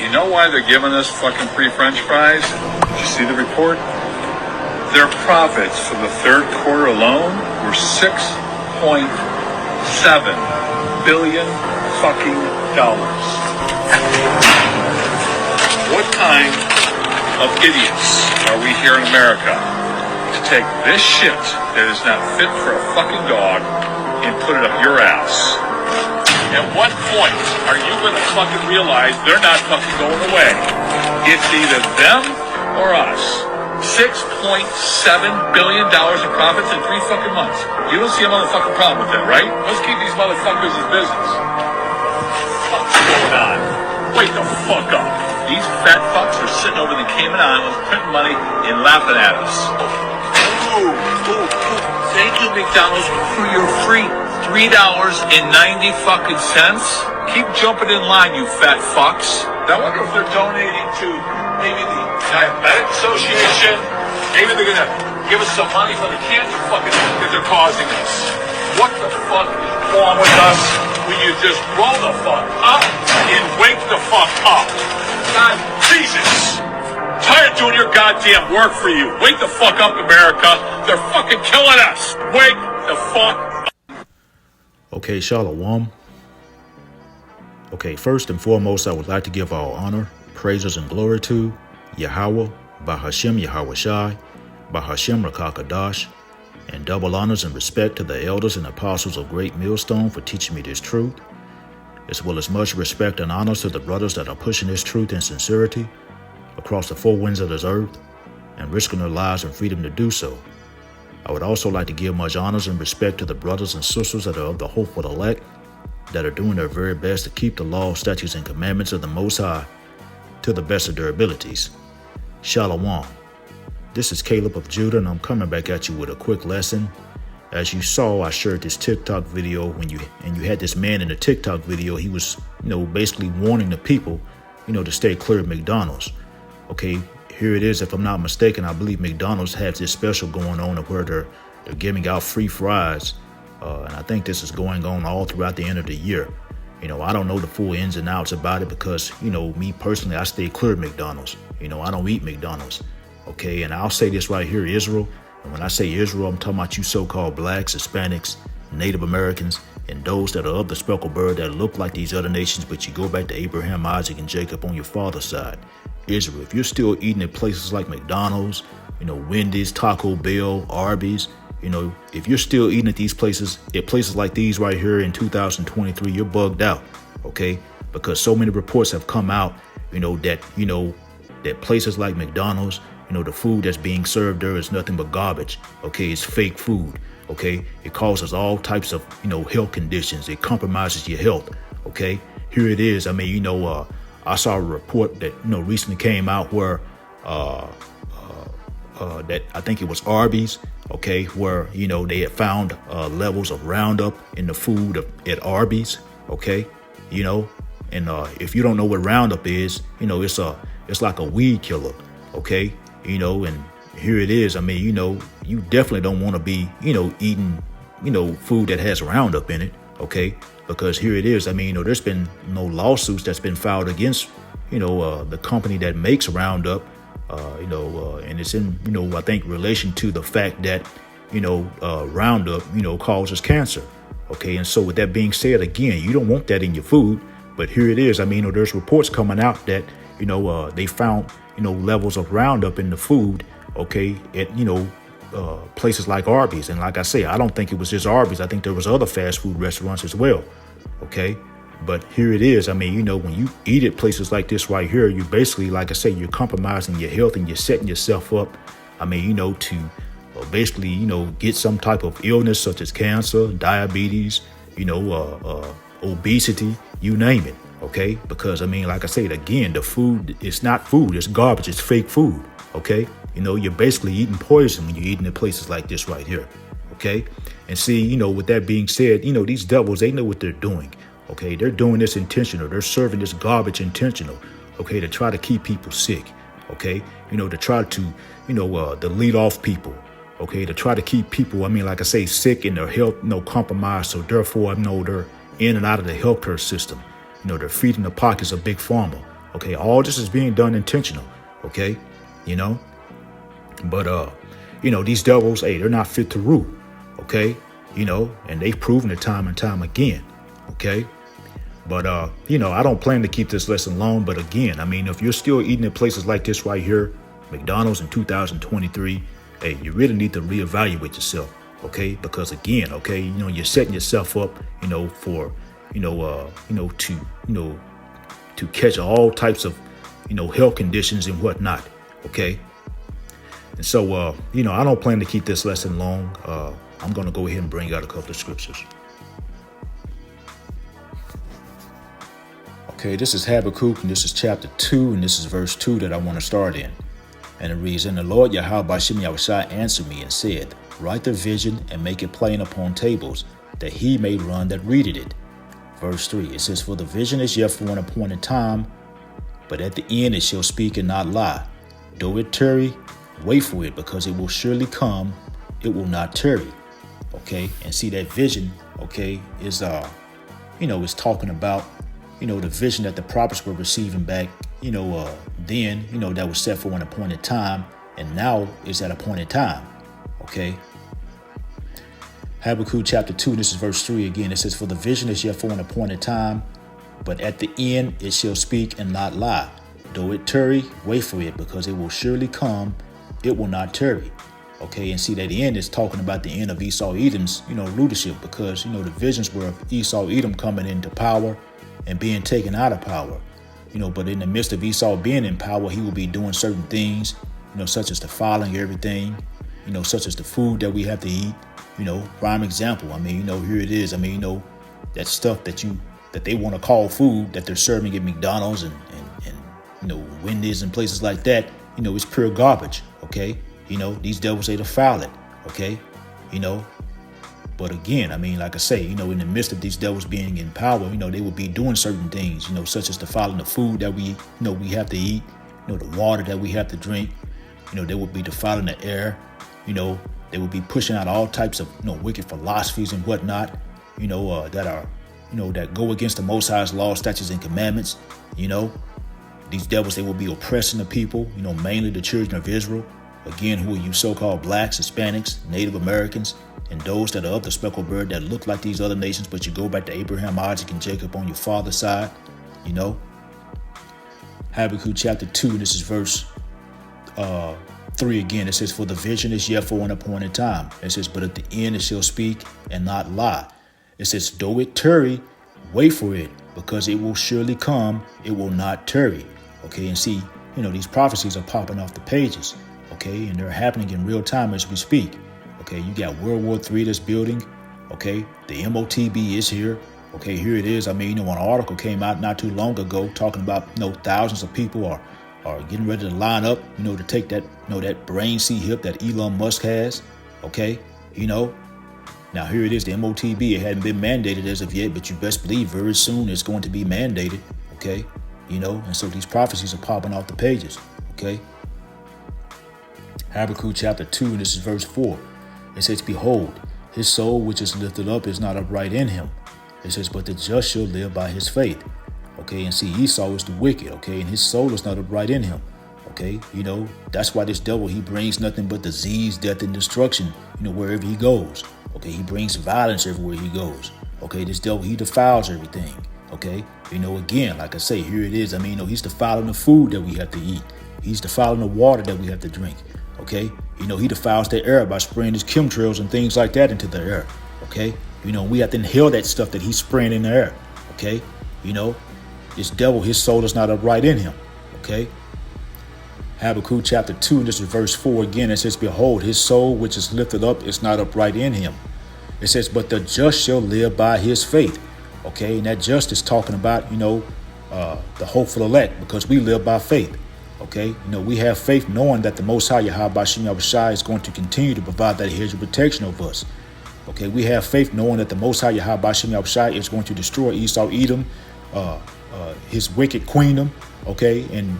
you know why they're giving us fucking free French fries? Did you see the report? Their profits for the third quarter alone were $6.7 billion fucking dollars. What kind of idiots are we here in America to take this shit that is not fit for a fucking dog and put it up your ass? At what point are you going to fucking realize they're not fucking going away? It's either them or us. $6.7 billion in profits in 3 fucking months. You don't see a motherfucking problem with that, right? Let's keep these motherfuckers in business. What's going on? Wake the fuck up. These fat fucks are sitting over in the Cayman Islands printing money and laughing at us. Ooh. Thank you, McDonald's, for your free $3.90 fucking cents. Keep jumping in line, you fat fucks. I wonder if they're donating to maybe the Diabetic Association. Maybe they're gonna give us some money for the cancer fucking that they're causing us. What the fuck is wrong with us? Will you just roll the fuck up and wake the fuck up? God, Jesus! Tired of doing your goddamn work for you. Wake the fuck up, America. They're fucking killing us. Wake the fuck up. Okay, Shalom. Okay, first and foremost, I would like to give all honor, praises, and glory to Yahweh, Bahashem Yahweh Shai, Bahashem Rakakadash, and double honors and respect to the elders and apostles of Great Millstone for teaching me this truth, as well as much respect and honors to the brothers that are pushing this truth in sincerity across the 4 winds of this earth and risking their lives and freedom to do so. I would also like to give much honors and respect to the brothers and sisters that are of the hopeful elect, that are doing their very best to keep the law, statutes, and commandments of the Most High to the best of their abilities. Shalom. This is Caleb of Judah, and I'm coming back at you with a quick lesson. As you saw, I shared this TikTok video when you had this man in the TikTok video. He was, basically warning the people, to stay clear of McDonald's. Okay, here it is. If I'm not mistaken, I believe McDonald's has this special going on where they're giving out free fries. And I think this is going on all throughout the end of the year. I don't know the full ins and outs about it because, me personally, I stay clear of McDonald's. I don't eat McDonald's. Okay, and I'll say this right here, Israel. And when I say Israel, I'm talking about you so-called blacks, Hispanics, Native Americans, and those that are of the speckled bird that look like these other nations, but you go back to Abraham, Isaac, and Jacob on your father's side. Israel, if you're still eating at places like McDonald's, Wendy's, Taco Bell, Arby's, if you're still eating at places like these right here in 2023, you're bugged out, okay? Because so many reports have come out, that places like McDonald's, the food that's being served there is nothing but garbage, okay? It's fake food, okay? It causes all types of, health conditions. It compromises your health, okay? Here it is. I mean, I saw a report that, recently came out where, that I think it was Arby's, okay, where, they had found levels of Roundup in the food at Arby's, okay, and if you don't know what Roundup is, it's like a weed killer, okay, and here it is. I mean, you definitely don't want to be, eating, food that has Roundup in it, okay, because here it is. I mean, there's been no lawsuits that's been filed against, the company that makes Roundup. And it's in, I think relation to the fact that, Roundup, causes cancer. Okay. And so with that being said, again, you don't want that in your food, but here it is. I mean, there's reports coming out that, they found, levels of Roundup in the food. Okay. At, places like Arby's. And like I say, I don't think it was just Arby's. I think there was other fast food restaurants as well. Okay. But here it is. I mean, when you eat at places like this right here, you basically, like I say, you're compromising your health and you're setting yourself up, I mean, to basically, get some type of illness such as cancer, diabetes, obesity, you name it. OK, because, I mean, like I said, again, the food, it's not food. It's garbage. It's fake food. OK, you're basically eating poison when you're eating at places like this right here. OK, and see, with that being said, these devils, they know what they're doing. Okay, they're doing this intentional. They're serving this garbage intentional. Okay, to try to keep people sick. Okay, to try to, to lead off people. Okay, to try to keep people, I mean, like I say, sick and their health, compromised. So therefore, they're in and out of the healthcare system. They're feeding the pockets of big pharma. Okay, all this is being done intentional. Okay, but these devils, hey, they're not fit to rule. Okay, and they've proven it time and time again. Okay. But, I don't plan to keep this lesson long. But again, I mean, if you're still eating at places like this right here, McDonald's in 2023, hey, you really need to reevaluate yourself. OK, because again, OK, you're setting yourself up, for, to catch all types of, health conditions and whatnot. OK. And so, I don't plan to keep this lesson long. I'm going to go ahead and bring out a couple of scriptures. Okay, this is Habakkuk, and this is chapter 2, and this is verse 2 that I want to start in. And it reads, And the Lord Yahweh Bashim Yahushai answered me and said, Write the vision and make it plain upon tables, that he may run that readeth it. Verse 3, it says, For the vision is yet for an appointed time, but at the end it shall speak and not lie. Though it tarry, wait for it, because it will surely come, it will not tarry. Okay, and see that vision, okay, is is talking about the vision that the prophets were receiving back, then, that was set for an appointed time, and now is at appointed time. Okay. Habakkuk chapter 2, this is verse 3 again. It says, For the vision is yet for an appointed time, but at the end it shall speak and not lie. Though it tarry, wait for it, because it will surely come, it will not tarry. Okay, and see that the end is talking about the end of Esau Edom's, leadership, because, the visions were of Esau Edom coming into power and being taken out of power, but in the midst of Esau being in power, he will be doing certain things, such as defiling everything, such as the food that we have to eat, prime example. I mean, here it is. I mean, that stuff that they want to call food that they're serving at McDonald's and Wendy's and places like that, it's pure garbage. Okay. These devils, they defile it. Okay. But again, I mean, like I say, in the midst of these devils being in power, they will be doing certain things, such as defiling the food that we have to eat, the water that we have to drink. They will be defiling the air. They will be pushing out all types of, wicked philosophies and whatnot, that are, that go against the Most High's laws, statutes, and commandments. These devils, they will be oppressing the people, mainly the children of Israel. Again, who are you so-called blacks, Hispanics, Native Americans, and those that are of the speckled bird that look like these other nations, but you go back to Abraham, Isaac, and Jacob on your father's side, Habakkuk chapter 2, this is verse 3 again. It says, For the vision is yet for an appointed time. It says, But at the end it shall speak and not lie. It says, Though it tarry, wait for it, because it will surely come, it will not tarry. Okay, and see, these prophecies are popping off the pages. Okay, and they're happening in real time as we speak. Okay, you got World War III that's building. Okay, the MOTB is here. Okay, here it is. I mean, an article came out not too long ago talking about, thousands of people are getting ready to line up, to take that, that brain seed hip that Elon Musk has. Okay, now here it is, the MOTB. It hadn't been mandated as of yet, but you best believe very soon it's going to be mandated. Okay, and so these prophecies are popping off the pages. Okay. Habakkuk chapter 2, and this is verse 4. It says, Behold, his soul which is lifted up is not upright in him. It says, But the just shall live by his faith. Okay, and see, Esau is the wicked, okay, and his soul is not upright in him. Okay, that's why this devil, he brings nothing but disease, death, and destruction, wherever he goes. Okay, he brings violence everywhere he goes. Okay, this devil, he defiles everything. Okay, again, like I say, here it is. I mean, he's defiling the food that we have to eat. He's defiling the water that we have to drink. Okay, he defiles the air by spraying his chemtrails and things like that into the air. Okay, we have to inhale that stuff that he's spraying in the air. Okay, this devil, his soul is not upright in him. Okay, Habakkuk chapter 2, and this is verse 4 again. It says, Behold, his soul which is lifted up is not upright in him. It says, But the just shall live by his faith. Okay, and that just is talking about, the hopeful elect, because we live by faith. Okay, we have faith knowing that the Most High Yahweh Bashim Yahushai is going to continue to provide that hedge of protection over us. Okay, we have faith knowing that the Most High Yahweh Bashim Yahushai is going to destroy Esau Edom, his wicked queendom. Okay, and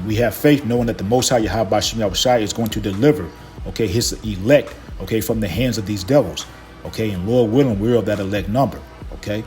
we have faith knowing that the Most High Yahweh Bashim Yahushai is going to deliver, okay, his elect, okay, from the hands of these devils. Okay, and Lord willing, we're of that elect number. Okay.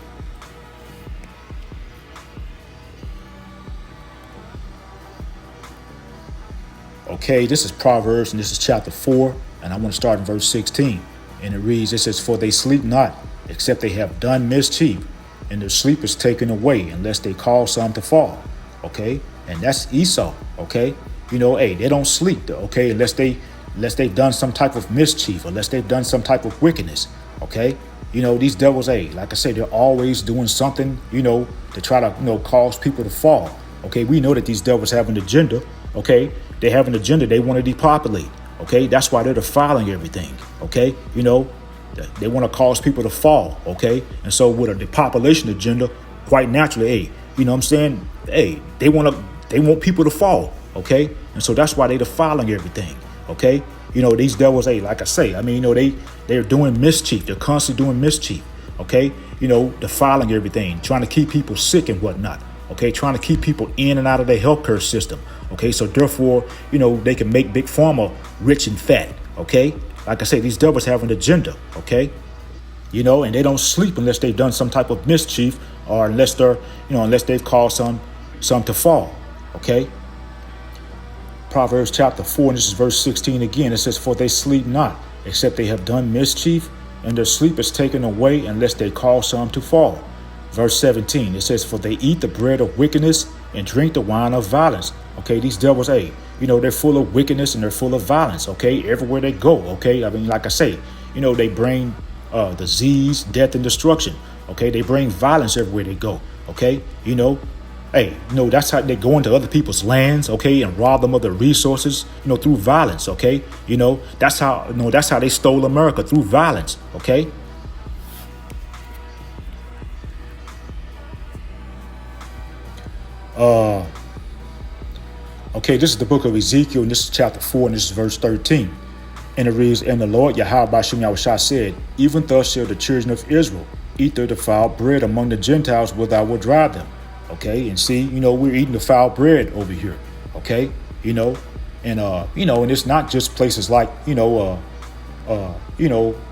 Okay, this is Proverbs, and this is chapter 4, and I want to start in verse 16. And it reads, it says, "For they sleep not, except they have done mischief, and their sleep is taken away, unless they cause some to fall." Okay, and that's Esau. Okay, hey, they don't sleep, okay, unless they've done some type of mischief, unless they've done some type of wickedness. Okay, these devils, like I say, they're always doing something, to try to, cause people to fall. Okay, we know that these devils have an agenda. Okay, they have an agenda. They want to depopulate. Okay, that's why they're defiling everything. Okay, they want to cause people to fall. Okay, and so with a depopulation agenda, quite naturally, what I'm saying, they want people to fall. Okay, and so that's why they're defiling everything. Okay, these devils, like I say, they're doing mischief. They're constantly doing mischief. Okay, defiling everything, trying to keep people sick and whatnot. Okay, trying to keep people in and out of their healthcare system. Okay, so therefore, they can make Big Pharma rich and fat. Okay, like I say, these devils have an agenda. Okay, and they don't sleep unless they've done some type of mischief, or unless they've caused some to fall. Okay. Proverbs chapter 4, and this is verse 16 again. It says, "For they sleep not, except they have done mischief, and their sleep is taken away, unless they cause some to fall." Verse 17, it says, "For they eat the bread of wickedness and drink the wine of violence." Okay, these devils, they're full of wickedness and they're full of violence. Okay, everywhere they go. Okay, like I say, they bring disease, death, and destruction. Okay, they bring violence everywhere they go. Okay, that's how they go into other people's lands, okay, and rob them of their resources, through violence, okay. That's how they stole America, through violence, okay. Okay, this is the book of Ezekiel, and this is chapter 4, and this is verse 13. And it reads, "And the Lord Yahweh Bashim Yahushua said, Even thus shall the children of Israel eat their defiled bread among the Gentiles, where I will drive them." Okay, and see, we're eating defiled bread over here. Okay, and it's not just places like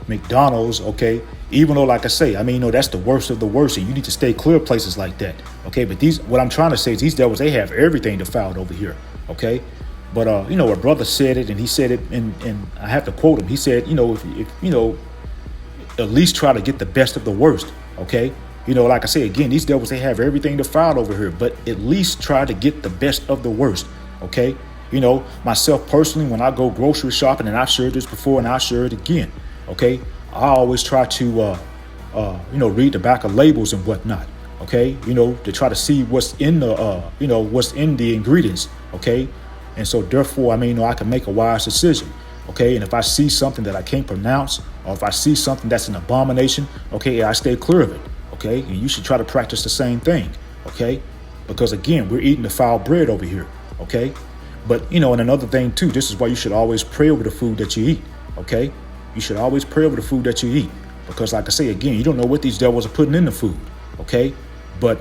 McDonald's. Okay, even though, like I say, that's the worst of the worst, and you need to stay clear of places like that. Okay, but what I'm trying to say is these devils, they have everything defiled over here. Okay, but a brother said it, and he said it, and I have to quote him. He said, if at least try to get the best of the worst. Okay. Like I say, again, these devils, they have everything defiled over here, but at least try to get the best of the worst. Okay. Myself personally, when I go grocery shopping, and I've shared this before and I'll share it again. Okay. I always try to, read the back of labels and whatnot. Okay. To try to see what's in what's in the ingredients. Okay. And so therefore, I can make a wise decision. Okay. And if I see something that I can't pronounce, or if I see something that's an abomination, okay, I stay clear of it. Okay, and you should try to practice the same thing. Okay, because again, we're eating the foul bread over here. Okay, but and another thing too, this is why you should always pray over the food that you eat. Okay, you should always pray over the food that you eat, because like I say again, you don't know what these devils are putting in the food. Okay, but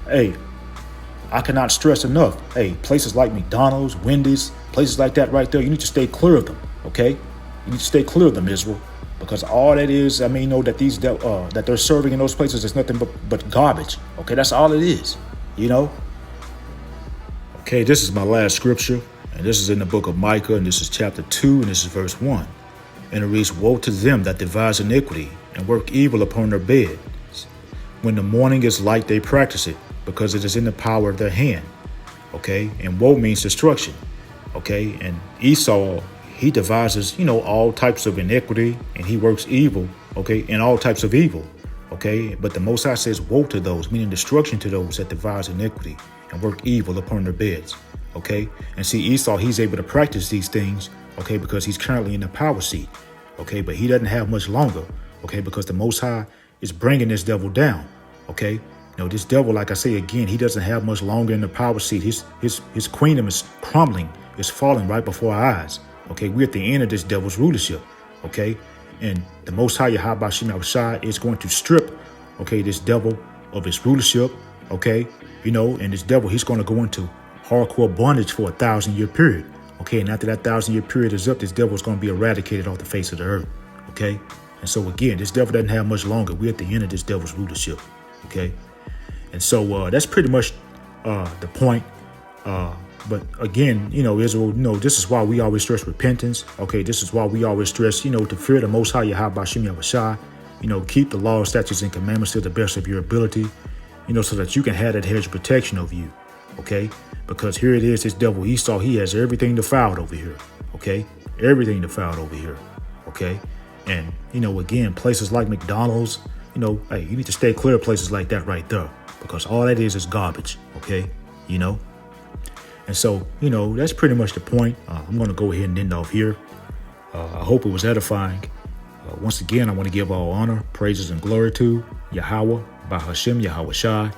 I cannot stress enough. Places like McDonald's, Wendy's, places like that right there, you need to stay clear of them. Okay, you need to stay clear of them, Israel. Because all that is, that these that they're serving in those places is nothing but garbage. Okay, that's all it is. Okay, this is my last scripture, and this is in the book of Micah, and this is chapter 2, and this is verse 1. And it reads, "Woe to them that devise iniquity and work evil upon their beds. When the morning is light, they practice it, because it is in the power of their hand." Okay, and woe means destruction. Okay, and Esau, he devises, all types of iniquity, and he works evil, okay, and all types of evil, okay. But the Most High says, woe to those, meaning destruction to those that devise iniquity and work evil upon their beds, okay. And see, Esau, he's able to practice these things, okay, because he's currently in the power seat, okay. But he doesn't have much longer, okay, because the Most High is bringing this devil down, okay. This devil, like I say again, he doesn't have much longer in the power seat. His kingdom is crumbling, is falling right before our eyes. Okay, we're at the end of this devil's rulership. Okay, and the Most High Yahweh Bashim Yahushua is going to strip, okay, this devil of his rulership. Okay, and this devil, he's going to go into hardcore bondage for a 1,000-year period. Okay, and after that 1,000-year period is up, this devil is going to be eradicated off the face of the earth. Okay, and so again, this devil doesn't have much longer. We're at the end of this devil's rulership. Okay, and so that's pretty much the point. But again, Israel, this is why we always stress repentance. Okay, this is why we always stress, to fear the Most High Yahweh Bashim Yahushua. Keep the law, statutes, and commandments to the best of your ability, so that you can have that hedge of protection over you. Okay, because here it is, this devil Esau, he has everything defiled over here. Okay, everything defiled over here. Okay, and again, places like McDonald's, hey, you need to stay clear of places like that right there, because all that is garbage. Okay, And so, that's pretty much the point. I'm going to go ahead and end off here. I hope it was edifying. Once again, I want to give all honor, praises, and glory to Yahweh, Bahashem Yahweh Shai,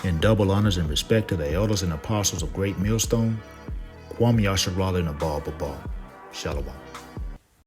and double honors and respect to the elders and apostles of Great Millstone, Kwam Yasharala and Abal Babal. Shalom.